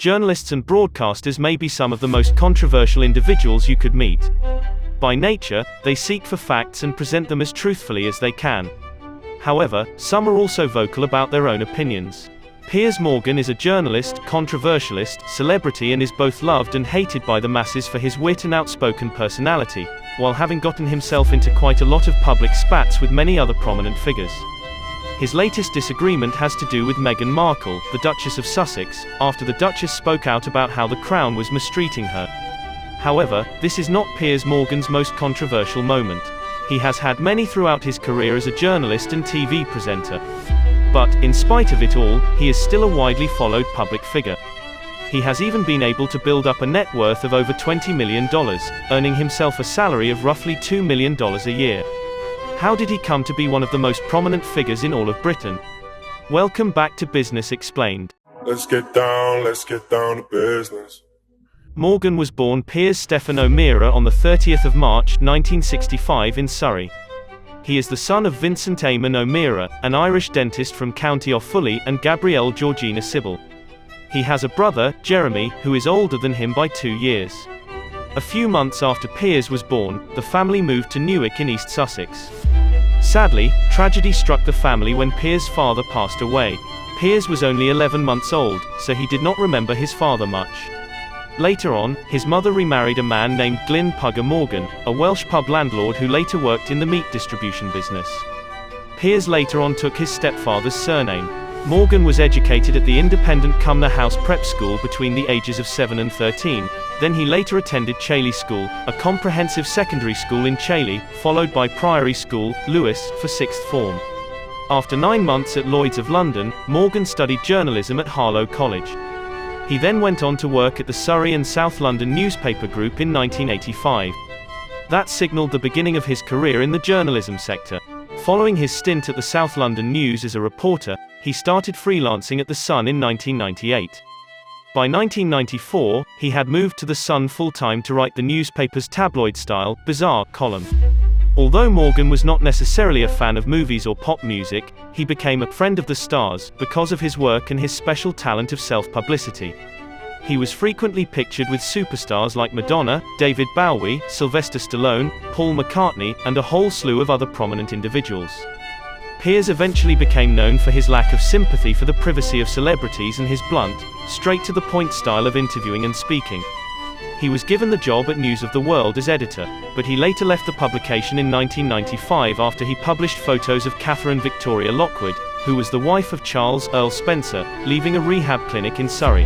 Journalists and broadcasters may be some of the most controversial individuals you could meet. By nature, they seek for facts and present them as truthfully as they can. However, some are also vocal about their own opinions. Piers Morgan is a journalist, controversialist, celebrity and is both loved and hated by the masses for his wit and outspoken personality, while having gotten himself into quite a lot of public spats with many other prominent figures. His latest disagreement has to do with Meghan Markle, the Duchess of Sussex, after the Duchess spoke out about how the Crown was mistreating her. However, this is not Piers Morgan's most controversial moment. He has had many throughout his career as a journalist and TV presenter. But, in spite of it all, he is still a widely followed public figure. He has even been able to build up a net worth of over $20 million, earning himself a salary of roughly $2 million a year. How did he come to be one of the most prominent figures in all of Britain? Welcome back to Business Explained. Let's get down to business. Morgan was born Piers Stephen O'Meara on the 30th of March, 1965 in Surrey. He is the son of Vincent Eamon O'Meara, an Irish dentist from County Offaly, and Gabrielle Georgina Sybil. He has a brother, Jeremy, who is older than him by 2 years. A few months after Piers was born, the family moved to Newark in East Sussex. Sadly, tragedy struck the family when Piers' father passed away. Piers was only 11 months old, so he did not remember his father much. Later on, his mother remarried a man named Glyn Pugger Morgan, a Welsh pub landlord who later worked in the meat distribution business. Piers later on took his stepfather's surname. Morgan was educated at the independent Cumnor House Prep School between the ages of 7 and 13. Then he later attended Chailey School, a comprehensive secondary school in Chailey, followed by Priory School, Lewes, for sixth form. After 9 months at Lloyd's of London, Morgan studied journalism at Harlow College. He then went on to work at the Surrey and South London newspaper group in 1985. That signalled the beginning of his career in the journalism sector. Following his stint at the South London News as a reporter, he started freelancing at The Sun in 1998. By 1994, he had moved to The Sun full-time to write the newspaper's tabloid-style, bizarre column. Although Morgan was not necessarily a fan of movies or pop music, he became a friend of the stars because of his work and his special talent of self-publicity. He was frequently pictured with superstars like Madonna, David Bowie, Sylvester Stallone, Paul McCartney, and a whole slew of other prominent individuals. Piers eventually became known for his lack of sympathy for the privacy of celebrities and his blunt, straight-to-the-point style of interviewing and speaking. He was given the job at News of the World as editor, but he later left the publication in 1995 after he published photos of Catherine Victoria Lockwood, who was the wife of Charles Earl Spencer, leaving a rehab clinic in Surrey.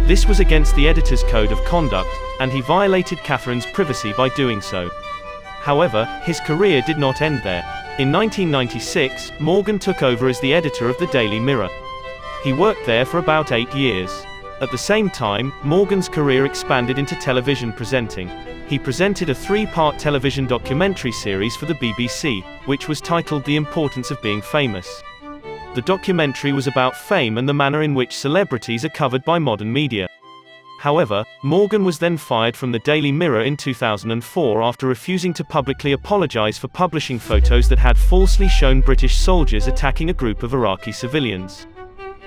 This was against the editor's code of conduct, and he violated Catherine's privacy by doing so. However, his career did not end there. In 1996, Morgan took over as the editor of the Daily Mirror. He worked there for about 8 years. At the same time, Morgan's career expanded into television presenting. He presented a 3-part television documentary series for the BBC, which was titled The Importance of Being Famous. The documentary was about fame and the manner in which celebrities are covered by modern media. However, Morgan was then fired from the Daily Mirror in 2004 after refusing to publicly apologize for publishing photos that had falsely shown British soldiers attacking a group of Iraqi civilians.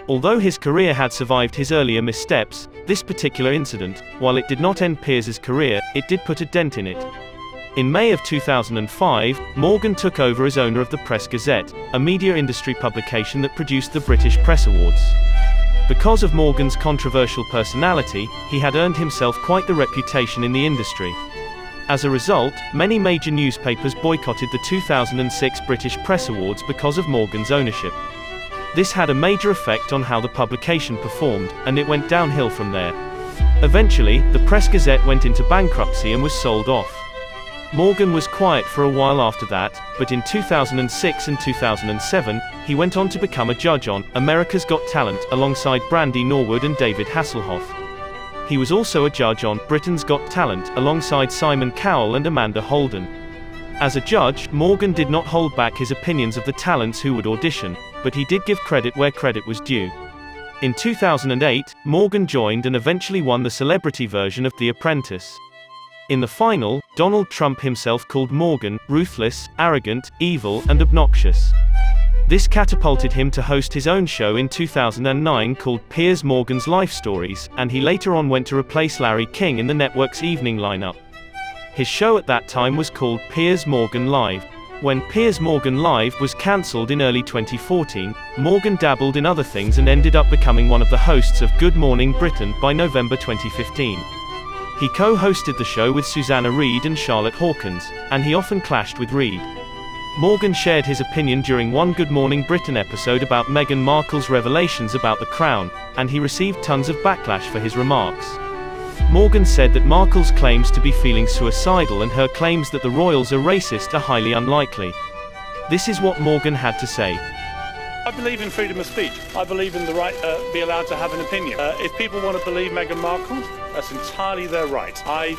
Although his career had survived his earlier missteps, this particular incident, while it did not end Piers' career, it did put a dent in it. In May of 2005, Morgan took over as owner of the Press Gazette, a media industry publication that produced the British Press Awards. Because of Morgan's controversial personality, he had earned himself quite the reputation in the industry. As a result, many major newspapers boycotted the 2006 British Press Awards because of Morgan's ownership. This had a major effect on how the publication performed, and it went downhill from there. Eventually, the Press Gazette went into bankruptcy and was sold off. Morgan was quiet for a while after that, but in 2006 and 2007, he went on to become a judge on America's Got Talent alongside Brandy Norwood and David Hasselhoff. He was also a judge on Britain's Got Talent alongside Simon Cowell and Amanda Holden. As a judge, Morgan did not hold back his opinions of the talents who would audition, but he did give credit where credit was due. In 2008, Morgan joined and eventually won the celebrity version of The Apprentice. In the final, Donald Trump himself called Morgan ruthless, arrogant, evil, and obnoxious. This catapulted him to host his own show in 2009 called Piers Morgan's Life Stories, and he later on went to replace Larry King in the network's evening lineup. His show at that time was called Piers Morgan Live. When Piers Morgan Live was cancelled in early 2014, Morgan dabbled in other things and ended up becoming one of the hosts of Good Morning Britain by November 2015. He co-hosted the show with Susanna Reid and Charlotte Hawkins, and he often clashed with Reid. Morgan shared his opinion during one Good Morning Britain episode about Meghan Markle's revelations about the crown, and he received tons of backlash for his remarks. Morgan said that Markle's claims to be feeling suicidal and her claims that the royals are racist are highly unlikely. This is what Morgan had to say. I believe in freedom of speech. I believe in the right to be allowed to have an opinion. If people want to believe Meghan Markle, that's entirely their right. I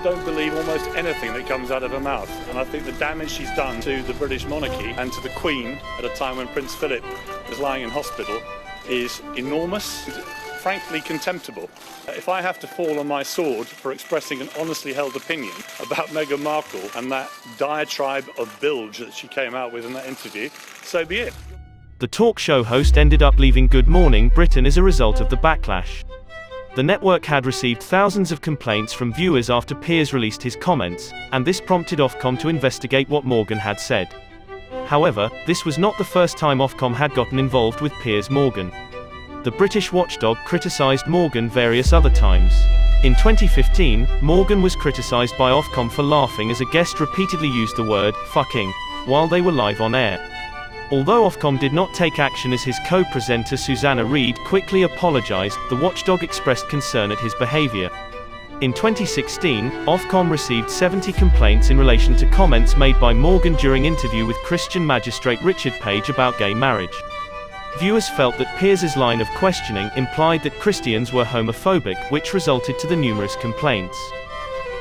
don't believe almost anything that comes out of her mouth. And I think the damage she's done to the British monarchy and to the Queen at a time when Prince Philip was lying in hospital is enormous, frankly contemptible. If I have to fall on my sword for expressing an honestly held opinion about Meghan Markle and that diatribe of bilge that she came out with in that interview, so be it. The talk show host ended up leaving Good Morning Britain as a result of the backlash. The network had received thousands of complaints from viewers after Piers released his comments, and this prompted Ofcom to investigate what Morgan had said. However, this was not the first time Ofcom had gotten involved with Piers Morgan. The British watchdog criticised Morgan various other times. In 2015, Morgan was criticised by Ofcom for laughing as a guest repeatedly used the word "fucking" while they were live on air. Although Ofcom did not take action as his co-presenter Susanna Reid quickly apologised, the watchdog expressed concern at his behaviour. In 2016, Ofcom received 70 complaints in relation to comments made by Morgan during interview with Christian magistrate Richard Page about gay marriage. Viewers felt that Piers's line of questioning implied that Christians were homophobic, which resulted to the numerous complaints.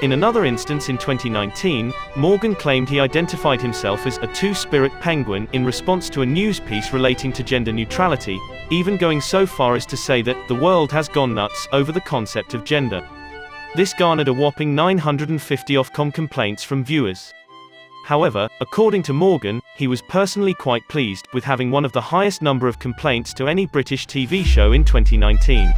In another instance in 2019, Morgan claimed he identified himself as a two-spirit penguin in response to a news piece relating to gender neutrality, even going so far as to say that the world has gone nuts over the concept of gender. This garnered a whopping 950 Ofcom complaints from viewers. However, according to Morgan, he was personally quite pleased with having one of the highest number of complaints to any British TV show in 2019.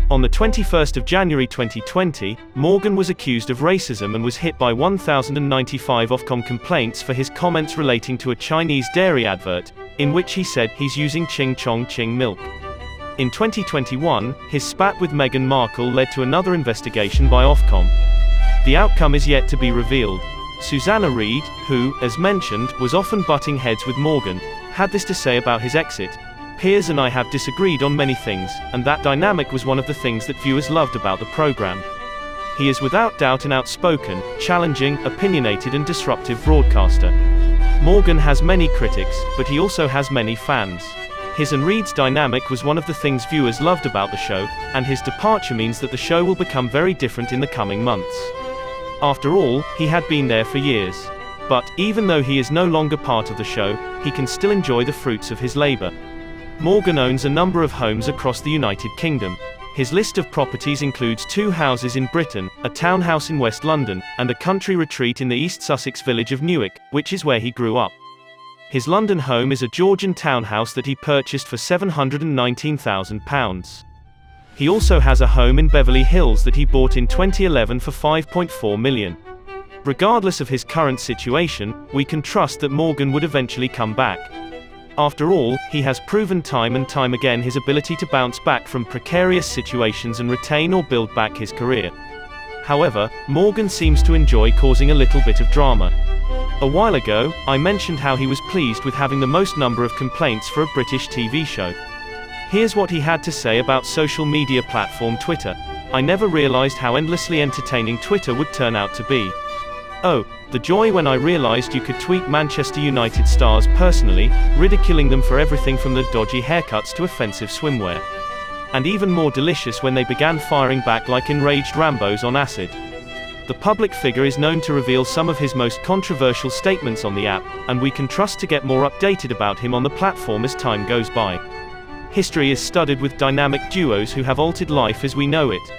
On the 21st of January 2020, Morgan was accused of racism and was hit by 1,095 Ofcom complaints for his comments relating to a Chinese dairy advert, in which he said he's using Ching Chong Ching milk. In 2021, his spat with Meghan Markle led to another investigation by Ofcom. The outcome is yet to be revealed. Susanna Reid, who, as mentioned, was often butting heads with Morgan, had this to say about his exit. Piers and I have disagreed on many things, and that dynamic was one of the things that viewers loved about the program. He is without doubt an outspoken, challenging, opinionated and disruptive broadcaster. Morgan has many critics, but he also has many fans. His and Reid's dynamic was one of the things viewers loved about the show, and his departure means that the show will become very different in the coming months. After all, he had been there for years. But, even though he is no longer part of the show, he can still enjoy the fruits of his labour. Morgan owns a number of homes across the United Kingdom. His list of properties includes 2 houses in Britain, a townhouse in West London, and a country retreat in the East Sussex village of Newark, which is where he grew up. His London home is a Georgian townhouse that he purchased for £719,000. He also has a home in Beverly Hills that he bought in 2011 for £5.4 million. Regardless of his current situation, we can trust that Morgan would eventually come back. After all, he has proven time and time again his ability to bounce back from precarious situations and retain or build back his career. However, Morgan seems to enjoy causing a little bit of drama. A while ago, I mentioned how he was pleased with having the most number of complaints for a British TV show. Here's what he had to say about social media platform Twitter. "I never realized how endlessly entertaining Twitter would turn out to be. Oh, the joy when I realized you could tweet Manchester United stars personally, ridiculing them for everything from their dodgy haircuts to offensive swimwear. And even more delicious when they began firing back like enraged Rambos on acid." The public figure is known to reveal some of his most controversial statements on the app, and we can trust to get more updated about him on the platform as time goes by. History is studded with dynamic duos who have altered life as we know it.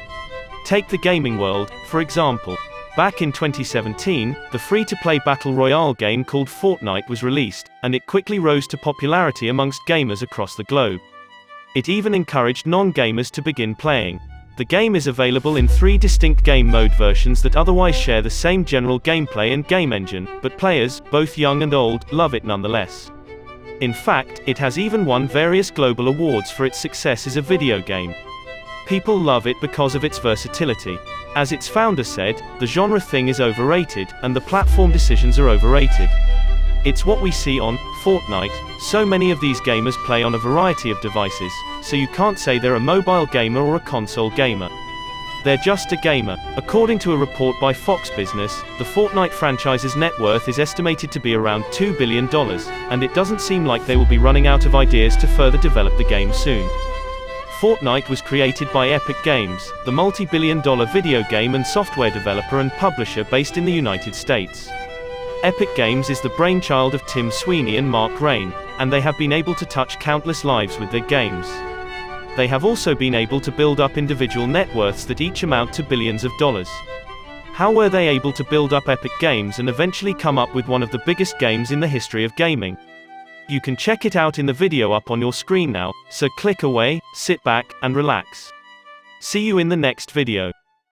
Take the gaming world, for example. Back in 2017, the free-to-play battle royale game called Fortnite was released, and it quickly rose to popularity amongst gamers across the globe. It even encouraged non-gamers to begin playing. The game is available in 3 distinct game mode versions that otherwise share the same general gameplay and game engine, but players, both young and old, love it nonetheless. In fact, it has even won various global awards for its success as a video game. People love it because of its versatility. As its founder said, the genre thing is overrated, and the platform decisions are overrated. It's what we see on Fortnite. So many of these gamers play on a variety of devices, so you can't say they're a mobile gamer or a console gamer. They're just a gamer. According to a report by Fox Business, the Fortnite franchise's net worth is estimated to be around $2 billion, and it doesn't seem like they will be running out of ideas to further develop the game soon. Fortnite was created by Epic Games, the multi-billion-dollar video game and software developer and publisher based in the United States. Epic Games is the brainchild of Tim Sweeney and Mark Rein, and they have been able to touch countless lives with their games. They have also been able to build up individual net worths that each amount to billions of dollars. How were they able to build up Epic Games and eventually come up with one of the biggest games in the history of gaming? You can check it out in the video up on your screen now, so click away, sit back, and relax. See you in the next video.